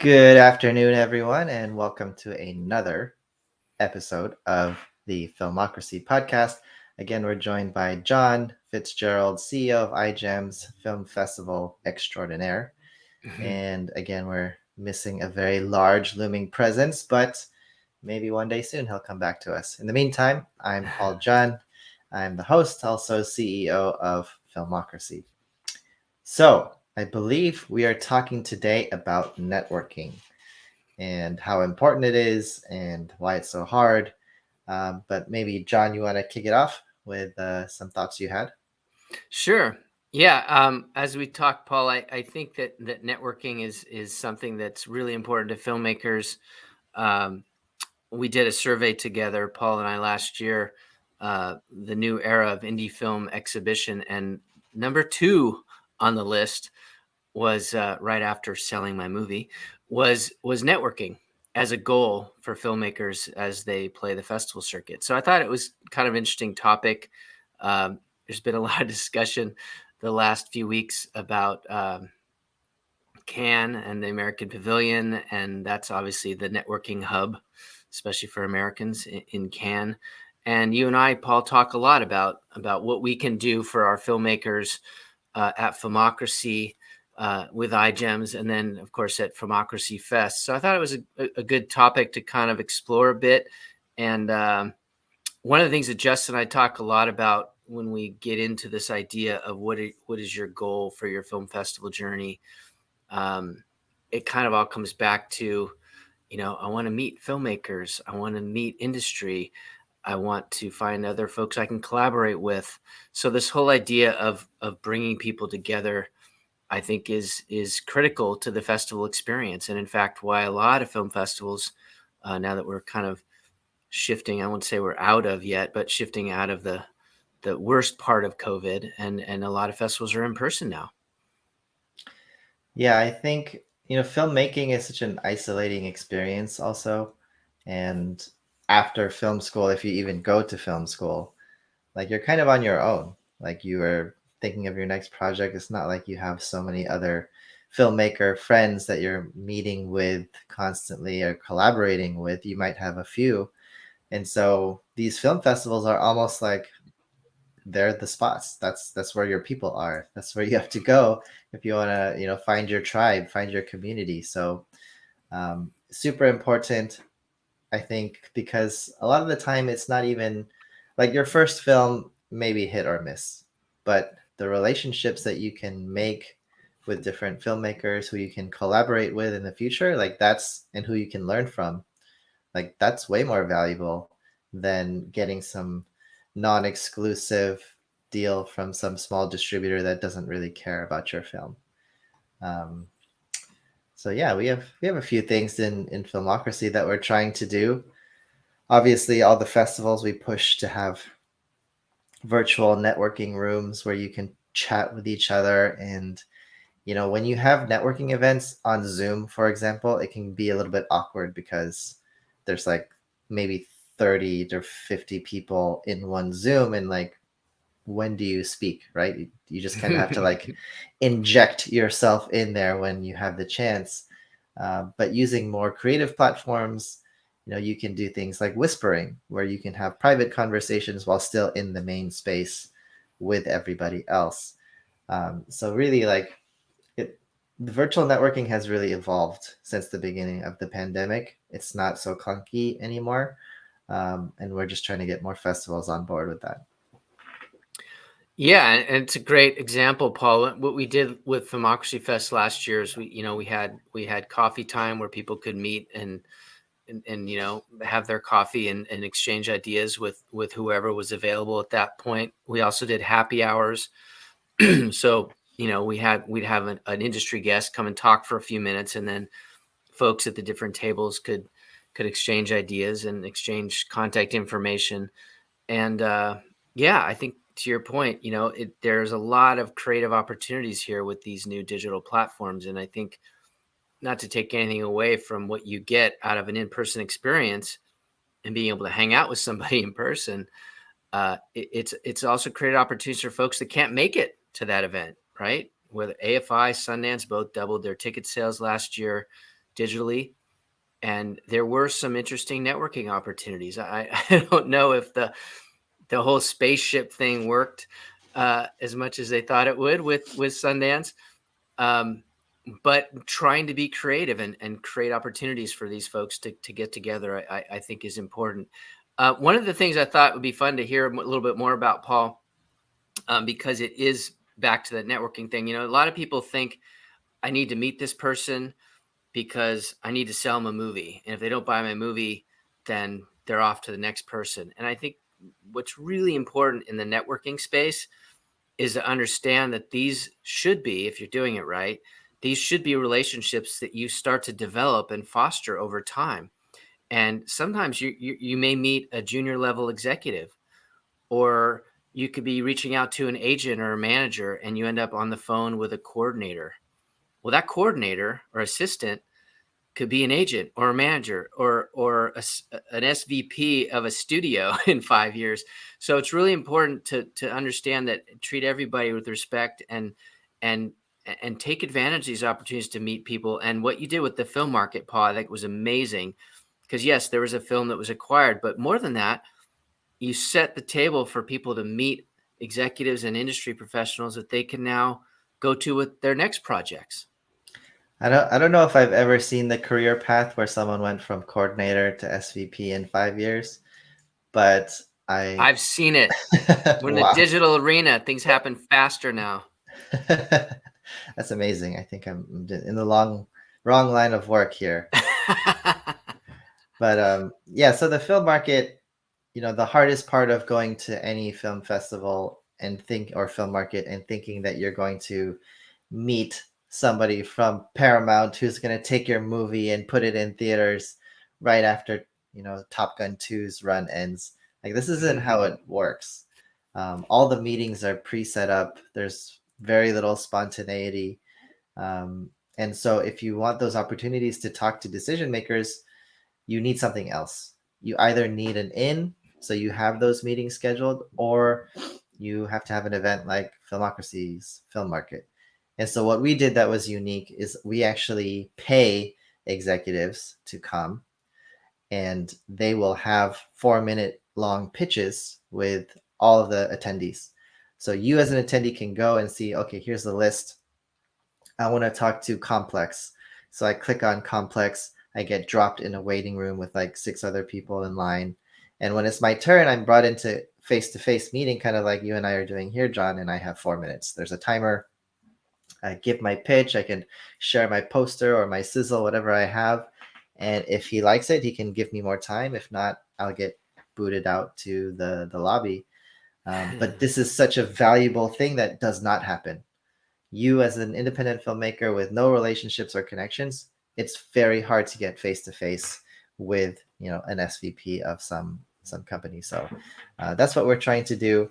Good afternoon, everyone, and welcome to another episode of the Filmocracy podcast. Again, we're joined by John Fitzgerald, CEO of iGEM's Film Festival Extraordinaire. And again, we're missing a very large looming presence, but maybe one day soon he'll come back to us. In the meantime, I'm Paul John. I'm the host, also CEO of Filmocracy. So, I believe we are talking today about networking and how important it is and why it's so hard. But maybe, John, you want to kick it off with some thoughts you had? Sure. Yeah. As we talked, Paul, I think that networking is something that's really important to filmmakers. Um, we did a survey together, Paul and I, last year, the new era of indie film exhibition, and number two on the list was right after selling my movie was networking as a goal for filmmakers as they play the festival circuit. So I thought it was kind of an interesting topic. There's been a lot of discussion the last few weeks about Cannes and the American Pavilion, and that's obviously the networking hub, especially for Americans in Cannes. And you and I, Paul, talk a lot about what we can do for our filmmakers at Filmocracy with iGEMS, and then of course at Filmocracy Fest. So I thought it was a good topic to kind of explore a bit. And one of the things that Justin and I talk a lot about when we get into this idea of what is your goal for your film festival journey, it kind of all comes back to, I want to meet filmmakers, I want to meet industry, I want to find other folks I can collaborate with. So this whole idea of bringing people together, I think, is critical to the festival experience, and in fact, why a lot of film festivals, now that we're kind of shifting, I won't say we're out of yet, but shifting out of the worst part of COVID, and a lot of festivals are in person now. Yeah, I think, filmmaking is such an isolating experience also. And after film school, if you even go to film school, like you're kind of on your own. Like you are thinking of your next project. It's not like you have so many other filmmaker friends that you're meeting with constantly or collaborating with. You might have a few. And so these film festivals are almost like they're the spots. That's where your people are. That's where you have to go if you want to, find your tribe, find your community. So super important, I think, because a lot of the time it's not even like your first film, maybe hit or miss, but the relationships that you can make with different filmmakers who you can collaborate with in the future, like that's, and who you can learn from, like that's way more valuable than getting some non-exclusive deal from some small distributor that doesn't really care about your film. Um, so yeah, we have a few things in Filmocracy that we're trying to do. Obviously, all the festivals we push to have virtual networking rooms where you can chat with each other. And when you have networking events on Zoom, for example, it can be a little bit awkward because there's like maybe 30 to 50 people in one Zoom, and like, when do you speak, right? You just kind of have to like inject yourself in there when you have the chance. But using more creative platforms, you can do things like whispering, where you can have private conversations while still in the main space with everybody else. So really, like, the virtual networking has really evolved since the beginning of the pandemic. It's not so clunky anymore, and we're just trying to get more festivals on board with that. Yeah, and it's a great example, Paul. What we did with Democracy Fest last year is we had coffee time where people could meet and have their coffee and exchange ideas with whoever was available at that point. We also did happy hours. So we'd have an industry guest come and talk for a few minutes, and then folks at the different tables could exchange ideas and exchange contact information. And yeah, I think to your point, there's a lot of creative opportunities here with these new digital platforms. And I think, not to take anything away from what you get out of an in-person experience and being able to hang out with somebody in person, it's also created opportunities for folks that can't make it to that event, right? Whether AFI, Sundance both doubled their ticket sales last year. digitally, and there were some interesting networking opportunities. I don't know if the whole spaceship thing worked as much as they thought it would with Sundance. Um, but trying to be creative and create opportunities for these folks to get together, I think is important. One of the things I thought would be fun to hear a little bit more about, Paul, because it is back to that networking thing. A lot of people think I need to meet this person because I need to sell them a movie. And if they don't buy my movie, then they're off to the next person. And I think what's really important in the networking space is to understand that these should be, if you're doing it right, these should be relationships that you start to develop and foster over time. And sometimes you may meet a junior level executive, or you could be reaching out to an agent or a manager and you end up on the phone with a coordinator. Well, that coordinator or assistant could be an agent or a manager or an SVP of a studio in 5 years. So it's really important to understand that, treat everybody with respect and and take advantage of these opportunities to meet people. And what you did with the film market, Paul, I think was amazing, because yes, there was a film that was acquired, but more than that, you set the table for people to meet executives and industry professionals that they can now go to with their next projects. I don't know if I've ever seen the career path where someone went from coordinator to SVP in 5 years, but I I've seen it. We're in the wow. digital arena. Things happen faster now. That's amazing. I think I'm in the wrong line of work here. But yeah, so the film market, the hardest part of going to any film festival or film market and thinking that you're going to meet somebody from Paramount who's going to take your movie and put it in theaters right after, Top Gun 2's run ends. Like, this isn't how it works. All the meetings are pre-set up. There's very little spontaneity. And so if you want those opportunities to talk to decision makers, you need something else. You either need an in, so you have those meetings scheduled, or you have to have an event like Filmocracy's Film Market. And so what we did that was unique is we actually pay executives to come, and they will have 4-minute long pitches with all of the attendees. So you as an attendee can go and see, okay, here's the list. I want to talk to Complex. So I click on Complex. I get dropped in a waiting room with like 6 other people in line. And when it's my turn, I'm brought into face-to-face meeting, kind of like you and I are doing here, John, and I have 4 minutes. There's a timer. I give my pitch. I can share my poster or my sizzle, whatever I have. And if he likes it, he can give me more time. If not, I'll get booted out to the lobby. But this is such a valuable thing that does not happen. You as an independent filmmaker with no relationships or connections, it's very hard to get face to face with an SVP of some company. So that's what we're trying to do.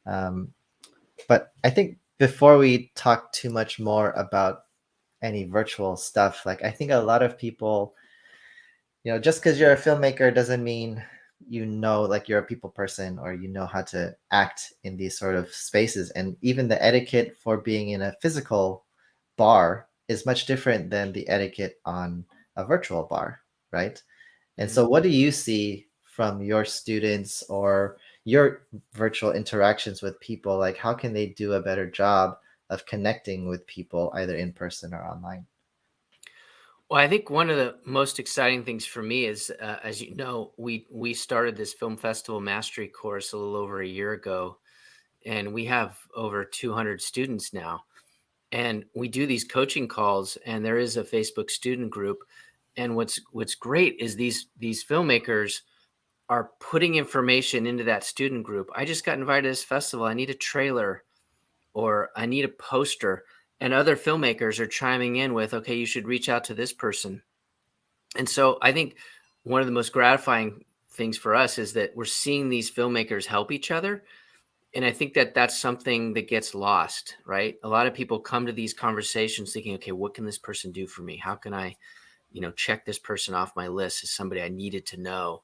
But I think before we talk too much more about any virtual stuff, like, I think a lot of people, just because you're a filmmaker doesn't mean like you're a people person or how to act in these sort of spaces. And even the etiquette for being in a physical bar is much different than the etiquette on a virtual bar, right? And so what do you see from your students or your virtual interactions with people? Like, how can they do a better job of connecting with people either in person or online? Well, I think one of the most exciting things for me is, as you know, we started this film festival mastery course a little over a year ago, and we have over 200 students now. And we do these coaching calls, and there is a Facebook student group. And what's great is these filmmakers are putting information into that student group. I just got invited to this festival. I need a trailer, or I need a poster. And other filmmakers are chiming in with, okay, you should reach out to this person. And so I think one of the most gratifying things for us is that we're seeing these filmmakers help each other. And I think that that's something that gets lost, right? A lot of people come to these conversations thinking, okay, what can this person do for me? How can I, check this person off my list as somebody I needed to know?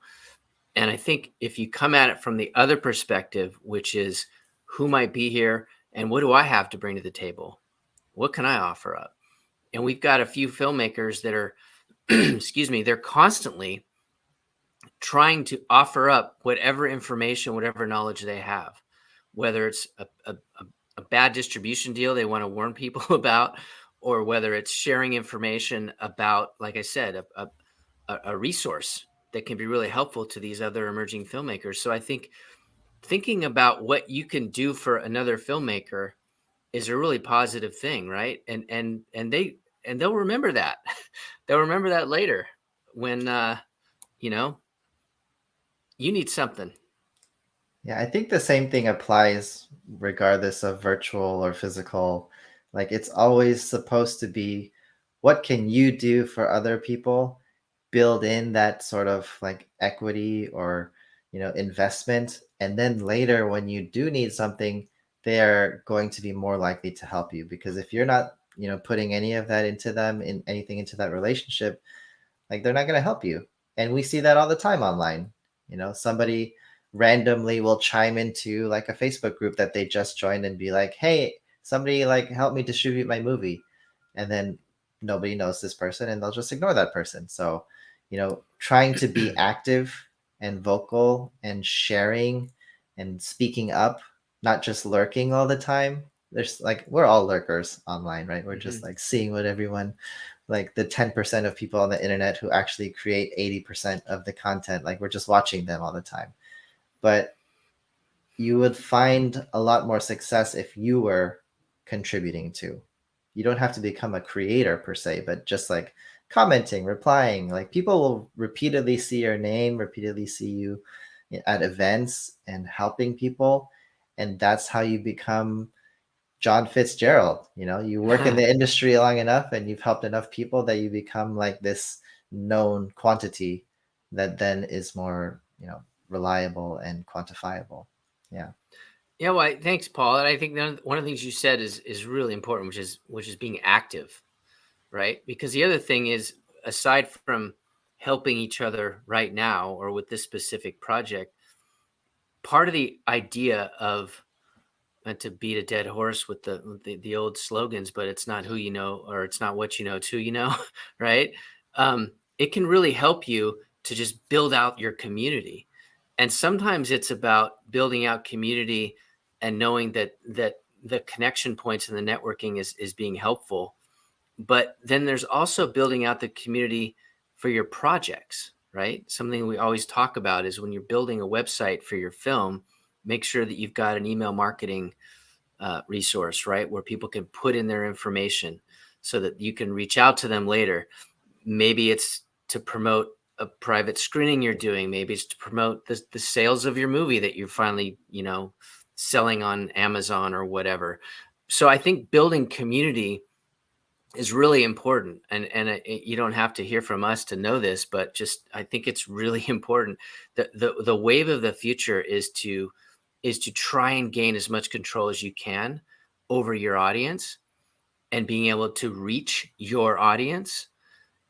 And I think if you come at it from the other perspective, which is who might be here and what do I have to bring to the table? What can I offer up? And we've got a few filmmakers that are excuse me, they're constantly trying to offer up whatever information, whatever knowledge they have, whether it's a bad distribution deal they want to warn people about, or whether it's sharing information about, like I said, a resource that can be really helpful to these other emerging filmmakers. So I think thinking about what you can do for another filmmaker is a really positive thing, right? And they'll remember that. They'll remember that later when you know, you need something. Yeah, I think the same thing applies regardless of virtual or physical. Like it's always supposed to be, what can you do for other people? Build in that sort of like equity or, investment. And then later when you do need something, they're going to be more likely to help you, because if you're not, putting any of that into them, in anything into that relationship, like they're not going to help you. And we see that all the time online. Somebody randomly will chime into like a Facebook group that they just joined and be like, hey, somebody like help me distribute my movie. And then nobody knows this person and they'll just ignore that person. So, trying to be active and vocal and sharing and speaking up, not just lurking all the time. There's like, we're all lurkers online, right? We're just Mhm. like seeing what everyone, like the 10% of people on the internet who actually create 80% of the content, like we're just watching them all the time. But you would find a lot more success if you were contributing to. You don't have to become a creator per se, but just like commenting, replying, like people will repeatedly see your name, repeatedly see you at events and helping people, and that's how you become John Fitzgerald. You work in the industry long enough and you've helped enough people that you become like this known quantity that then is more, reliable and quantifiable. Yeah. Yeah, well, thanks, Paul. And I think one of the things you said is really important, which is being active, right? Because the other thing is, aside from helping each other right now or with this specific project, part of the idea of, not to beat a dead horse with the old slogans, but it's not who you know, or it's not what you know, it's who you know, right? It can really help you to just build out your community. And sometimes it's about building out community and knowing that the connection points and the networking is being helpful. But then there's also building out the community for your projects, right? Something we always talk about is when you're building a website for your film, make sure that you've got an email marketing resource, right? Where people can put in their information so that you can reach out to them later. Maybe it's to promote a private screening you're doing. Maybe it's to promote the sales of your movie that you're finally, selling on Amazon or whatever. So I think building community is really important, and you don't have to hear from us to know this, but just I think it's really important. The wave of the future is to try and gain as much control as you can over your audience and being able to reach your audience.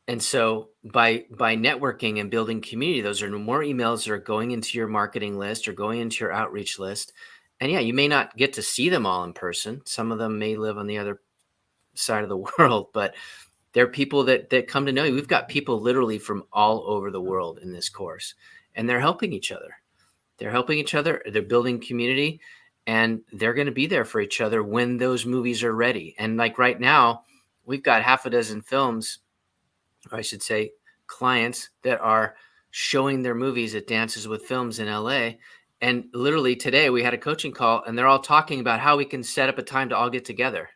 And so by networking and building community, those are more emails that are going into your marketing list or going into your outreach list. And yeah, you may not get to see them all in person. Some of them may live on the other side of the world, but they're people that come to know you. We've got people literally from all over the world in this course, and they're helping each other. They're helping each other. They're building community, and they're going to be there for each other when those movies are ready. And like right now, we've got half a dozen films, or I should say, clients that are showing their movies at Dances with Films in LA. And literally today, we had a coaching call, and they're all talking about how we can set up a time to all get together,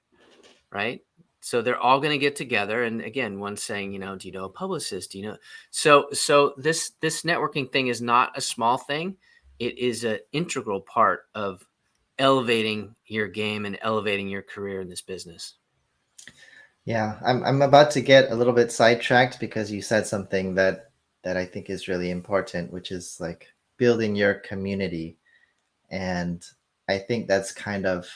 right? So they're all going to get together, and again, one's saying, do you know a publicist? Do you know? So this networking thing is not a small thing. It is an integral part of elevating your game and elevating your career in this business. Yeah. I'm about to get a little bit sidetracked because you said something that I think is really important, which is like building your community. And I think that's kind of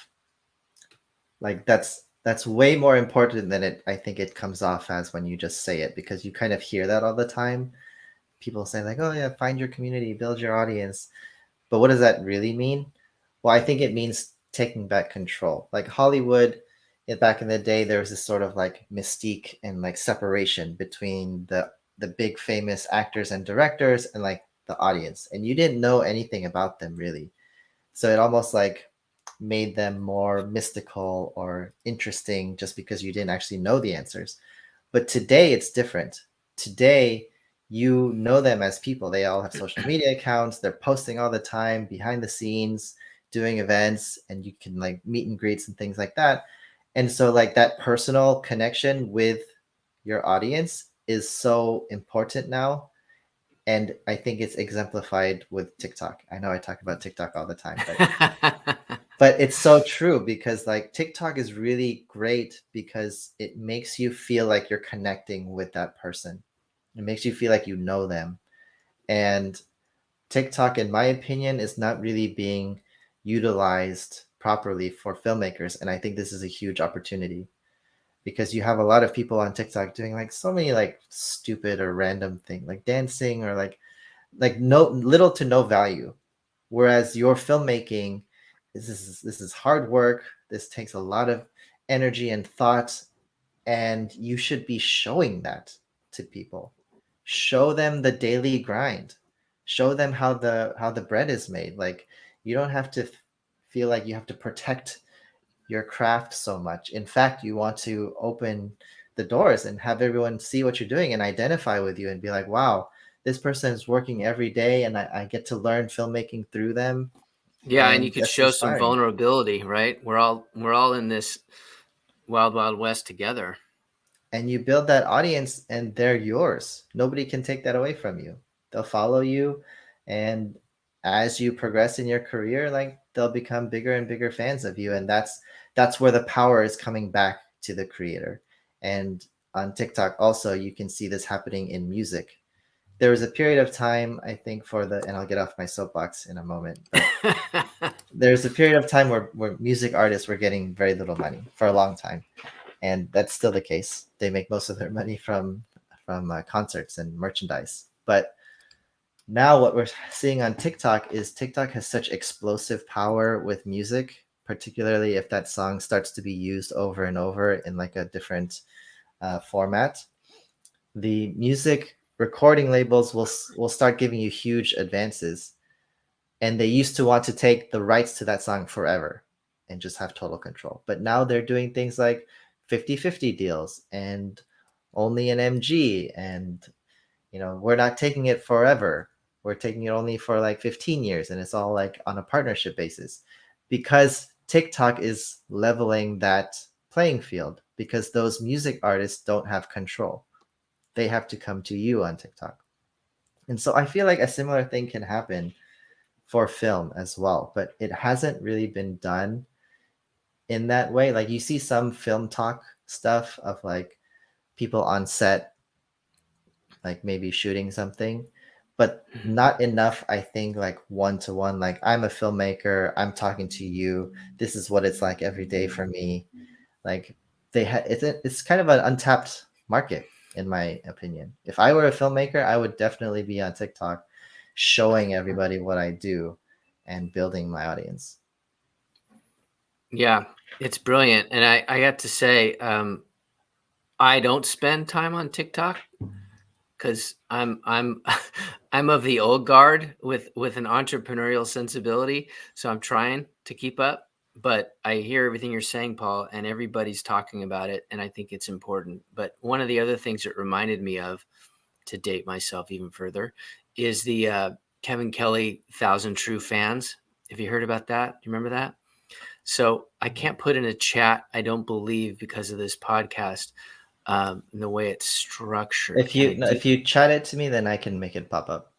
like that's way more important than it I think it comes off as when you just say it, because you kind of hear that all the time. People say like, oh yeah, find your community, build your audience. But what does that really mean? Well, I think it means taking back control. Like Hollywood, back in the day, there was this sort of like mystique and like separation between the the big famous actors and directors and like the audience, and you didn't know anything about them really. So it almost like made them more mystical or interesting just because you didn't actually know the answers. But today it's different. Today you know them as people. They all have social media accounts. They're posting all the time behind the scenes, doing events, and you can like meet and greets and things like that. And so like that personal connection with your audience is so important now. And I think it's exemplified with TikTok. I know I talk about TikTok all the time, but it's so true because like TikTok is really great because it makes you feel like you're connecting with that person. It makes you feel like you know them. And TikTok, in my opinion, is not really being utilized properly for filmmakers. And I think this is a huge opportunity because you have a lot of people on TikTok doing like so many like stupid or random thing, like dancing or like no little to no value. Whereas your filmmaking, this is hard work. This takes a lot of energy and thought, and you should be showing that to people. Show them the daily grind. Show them how the bread is made. Like you don't have to feel like you have to protect your craft so much. In fact, you want to open the doors and have everyone see what you're doing and identify with you and be like, wow, this person is working every day and I get to learn filmmaking through them. Yeah, and you And could that's show some inspiring. vulnerability, right? We're all in this wild wild west together. And you build that audience and they're yours. Nobody can take that away from you. They'll follow you, and as you progress in your career, like they'll become bigger and bigger fans of you, and that's where the power is coming back to the creator. And on TikTok also you can see this happening in music. There was a period of time, I think, for the, and I'll get off my soapbox in a moment, but there's a period of time where music artists were getting very little money for a long time, and that's still the case. They make most of their money from concerts and merchandise. But now what we're seeing on TikTok is TikTok has such explosive power with music, particularly if that song starts to be used over and over in like a different format. The music recording labels will start giving you huge advances, and they used to want to take the rights to that song forever and just have total control. But now they're doing things like 50-50 deals and only an MG, and we're not taking it forever. We're taking it only for like 15 years, and it's all like on a partnership basis because TikTok is leveling that playing field because those music artists don't have control. They have to come to you on TikTok. And so I feel like a similar thing can happen for film as well, but it hasn't really been done in that way. Like you see some film talk stuff of like people on set, like maybe shooting something, but not enough, I think, like one to one. Like I'm a filmmaker, I'm talking to you. This is what it's like every day for me. Like it's kind of an untapped market, in my opinion. If I were a filmmaker, I would definitely be on TikTok showing everybody what I do and building my audience. Yeah, it's brilliant. And I got to say, I don't spend time on TikTok because I'm I'm of the old guard with an entrepreneurial sensibility. So I'm trying to keep up. But I hear everything you're saying, Paul, and everybody's talking about it, and I think it's important. But one of the other things it reminded me of, to date myself even further, is the Kevin Kelly 1,000 True Fans. Have you heard about that? Do you remember that? So I can't put in a chat, I don't believe, because of this podcast, the way it's structured. If Can you I no, do? if you chat it to me, then I can make it pop up.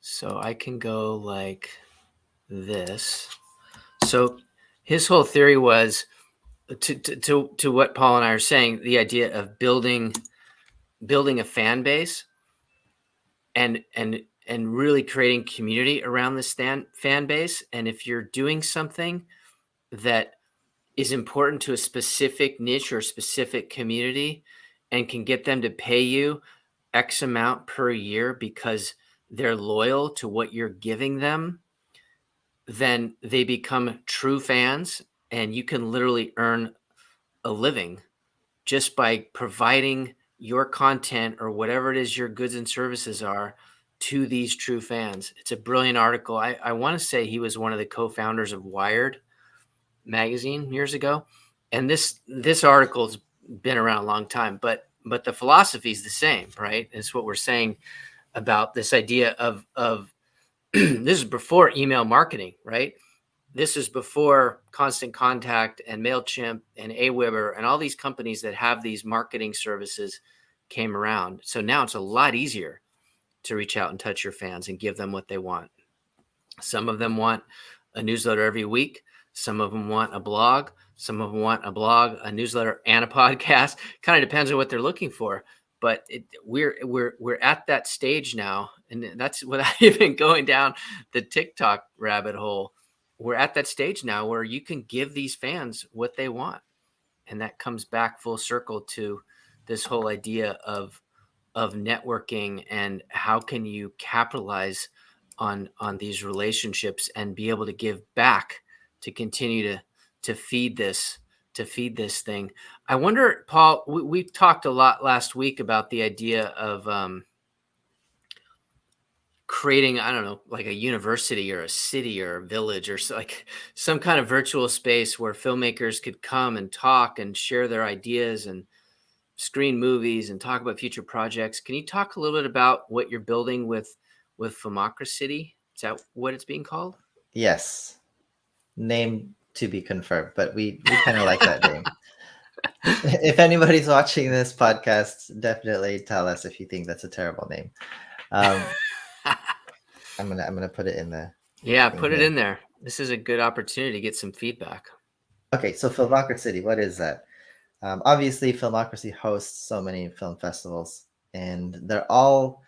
So I can go like this. So his whole theory was to what Paul and I are saying, the idea of building a fan base and really creating community around this fan base. And if you're doing something that is important to a specific niche or specific community and can get them to pay you X amount per year because they're loyal to what you're giving them, then they become true fans, and you can literally earn a living just by providing your content or whatever it is your goods and services are to these true fans. It's a brilliant article. I want to say he was one of the co-founders of Wired magazine years ago, and this article's been around a long time, but the philosophy is the same, right? It's what we're saying about this idea of this is before email marketing, right? This is before Constant Contact and MailChimp and Aweber and all these companies that have these marketing services came around. So now it's a lot easier to reach out and touch your fans and give them what they want. Some of them want a newsletter every week. Some of them want a blog. Some of them want a blog, a newsletter, and a podcast. Kind of depends on what they're looking for. But we're at that stage now, and that's without even going down the TikTok rabbit hole. We're at that stage now where you can give these fans what they want, and that comes back full circle to this whole idea of networking and how can you capitalize on these relationships and be able to give back to continue to feed this thing. I wonder, Paul, we talked a lot last week about the idea of creating, I don't know, like a university or a city or a village or so, like some kind of virtual space where filmmakers could come and talk and share their ideas and screen movies and talk about future projects. Can you talk a little bit about what you're building with Filmocracy? Is that what it's being called? Yes, name to be confirmed, but we kind of like that name. If anybody's watching this podcast, definitely tell us if you think that's a terrible name. Um, I'm gonna put it in the Yeah, thing put it here. in there. This is a good opportunity to get some feedback. Okay, so Filmocracy, what is that? Obviously, Filmocracy hosts so many film festivals, and they're all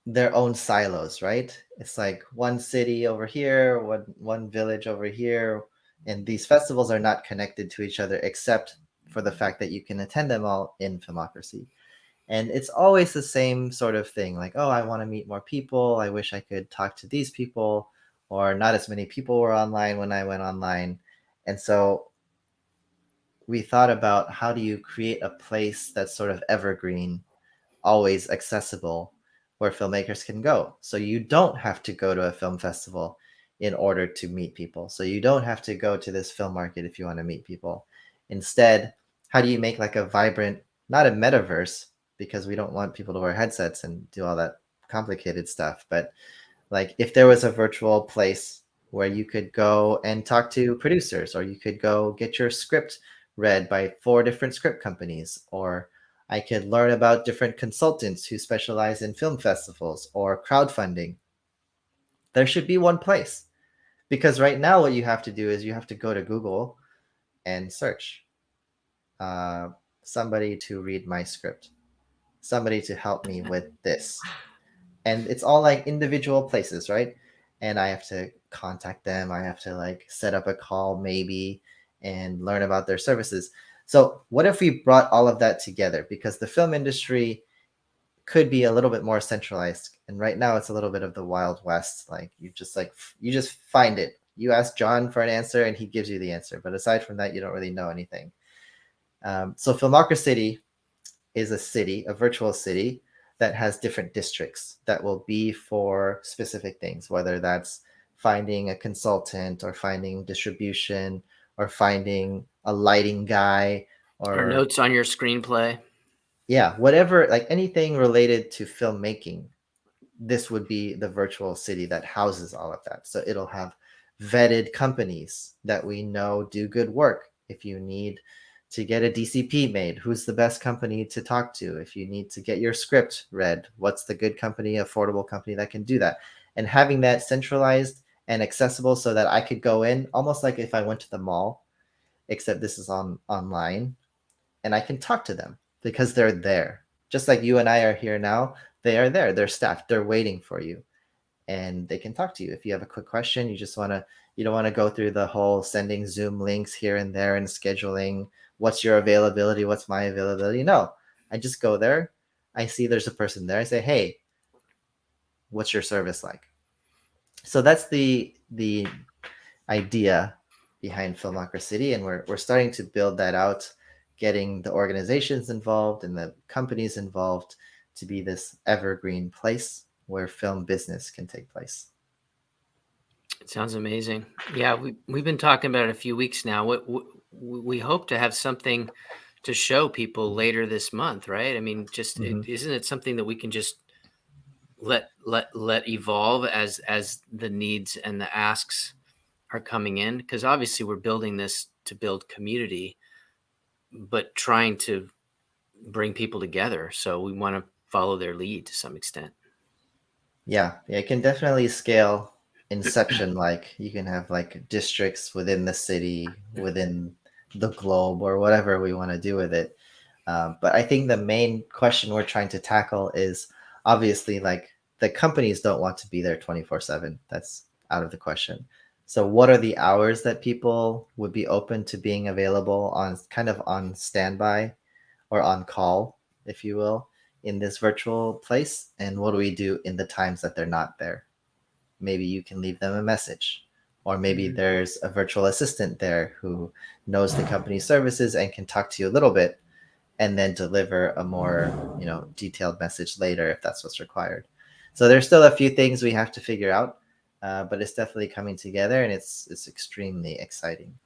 their own silos, right? It's like one city over here, one village over here, and these festivals are not connected to each other except for the fact that you can attend them all in Filmocracy. And it's always the same sort of thing, like, oh, I want to meet more people. I wish I could talk to these people, or not as many people were online when I went online. And so we thought about how do you create a place that's sort of evergreen, always accessible, where filmmakers can go. So you don't have to go to a film festival in order to meet people. So you don't have to go to this film market if you want to meet people. Instead, how do you make like a vibrant, not a metaverse, because we don't want people to wear headsets and do all that complicated stuff, but like if there was a virtual place where you could go and talk to producers, or you could go get your script read by 4 different script companies, or I could learn about different consultants who specialize in film festivals or crowdfunding. There should be one place, because right now what you have to do is you have to go to Google and search uh, somebody to read my script, somebody to help me with this, and it's all like individual places, right? And I have to contact them, I have to like set up a call maybe and learn about their services. So what if we brought all of that together, because the film industry could be a little bit more centralized, and right now it's a little bit of the wild west. Like you just find it, you ask John for an answer and he gives you the answer, but aside from that you don't really know anything. So Filmocracy is a city, a virtual city that has different districts that will be for specific things, whether that's finding a consultant or finding distribution or finding a lighting guy, Or or notes on your screenplay. yeah, whatever, like anything related to filmmaking. This would be the virtual city that houses all of that. So it'll have vetted companies that we know do good work. If you need to get a DCP made, who's the best company to talk to? If you need to get your script read, what's the good company, affordable company that can do that? And having that centralized and accessible so that I could go in almost like if I went to the mall, except this is online, and I can talk to them because they're there. Just like you and I are here now, they are there. They're staffed. They're waiting for you, and they can talk to you. If you have a quick question, you don't want to go through the whole sending Zoom links here and there and scheduling what's your availability, what's my availability. No, I just go there. I see there's a person there. I say, hey, what's your service like? So that's the idea behind Filmocracy, and we're starting to build that out, getting the organizations involved and the companies involved to be this evergreen place where film business can take place. It sounds amazing. Yeah, we've been talking about it a few weeks now. We hope to have something to show people later this month, right? I mean, just Mm-hmm. isn't it something that we can just let evolve as the needs and the asks are coming in? Because obviously we're building this to build community, but trying to bring people together. So we want to follow their lead to some extent. Yeah, it can definitely scale Inception. Like you can have like districts within the city, within the globe, or whatever we want to do with it. But I think the main question we're trying to tackle is obviously like the companies don't want to be there 24/7. That's out of the question. So what are the hours that people would be open to being available on kind of on standby or on call, if you will, in this virtual place? And what do we do in the times that they're not there? Maybe you can leave them a message, or maybe Mhm. there's a virtual assistant there who knows the company services and can talk to you a little bit and then deliver a more detailed message later if that's what's required. So there's still a few things we have to figure out, but it's definitely coming together, and it's extremely exciting.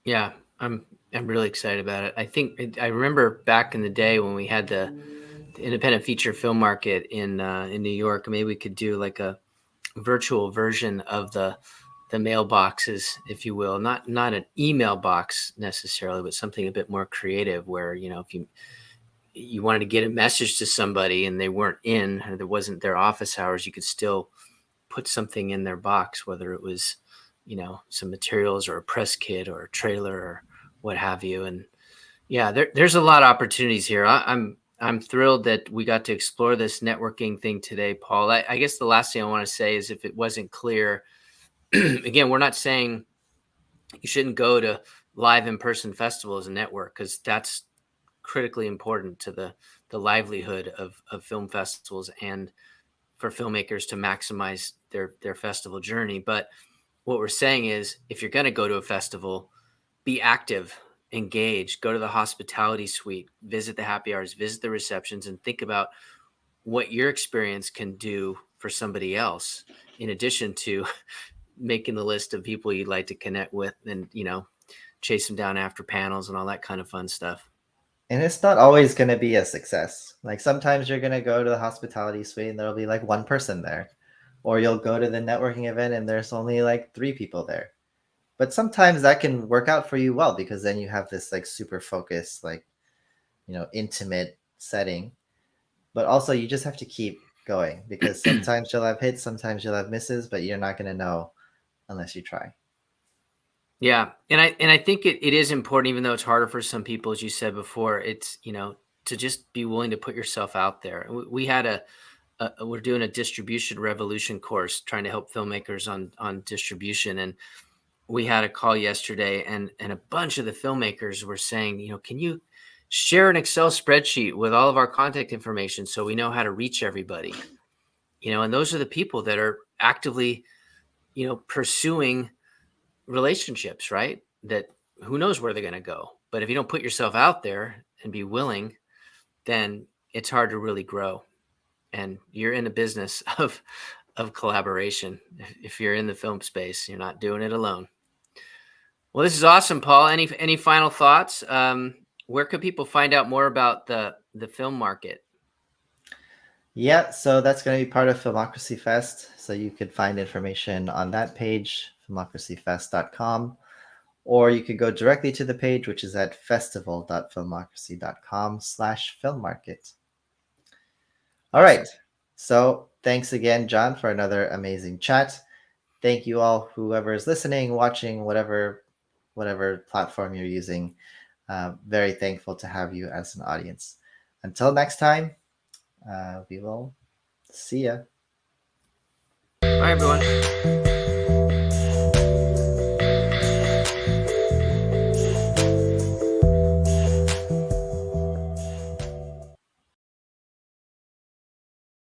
Yeah, I'm really excited about it. I remember back in the day when we had the independent feature film market in New York. Maybe we could do like a virtual version of the mailboxes, if you will, not an email box necessarily, but something a bit more creative, where if you wanted to get a message to somebody and they weren't in, or there wasn't their office hours, you could still put something in their box, whether it was some materials or a press kit or a trailer or what have you. And yeah, there's a lot of opportunities here. I'm thrilled that we got to explore this networking thing today, Paul. I guess the last thing I want to say is, if it wasn't clear, again, we're not saying you shouldn't go to live in-person festivals and network, because that's critically important to the livelihood of film festivals and for filmmakers to maximize their festival journey. But what we're saying is, if you're going to go to a festival, be active, engage, go to the hospitality suite, visit the happy hours, visit the receptions, and think about what your experience can do for somebody else, in addition to making the list of people you'd like to connect with, and chase them down after panels and all that kind of fun stuff. And it's not always going to be a success. Like sometimes you're going to go to the hospitality suite and there'll be like one person there, or you'll go to the networking event and there's only like three people there. But sometimes that can work out for you well, because then you have this like super focused, like intimate setting. But also you just have to keep going, because sometimes you'll have hits, sometimes you'll have misses, but you're not going to know unless you try. Yeah, and I think it is important, even though it's harder for some people, as you said before. It's to just be willing to put yourself out there. We had we're doing a distribution revolution course, trying to help filmmakers on distribution, and we had a call yesterday, and a bunch of the filmmakers were saying, can you share an Excel spreadsheet with all of our contact information so we know how to reach everybody? And those are the people that are actively pursuing relationships, right? That who knows where they're going to go. But if you don't put yourself out there and be willing, then it's hard to really grow. And you're in the business of collaboration. If you're in the film space, you're not doing it alone. Well, this is awesome, Paul. Any final thoughts? Where could people find out more about the film market? Yeah, so that's going to be part of Filmocracy Fest. So you could find information on that page, filmocracyfest.com, or you could go directly to the page, which is at festival.filmocracy.com/filmmarket. All right. Awesome. So thanks again, John, for another amazing chat. Thank you all, whoever is listening, watching, whatever platform you're using. Very thankful to have you as an audience. Until next time, we will see ya. Bye, everyone.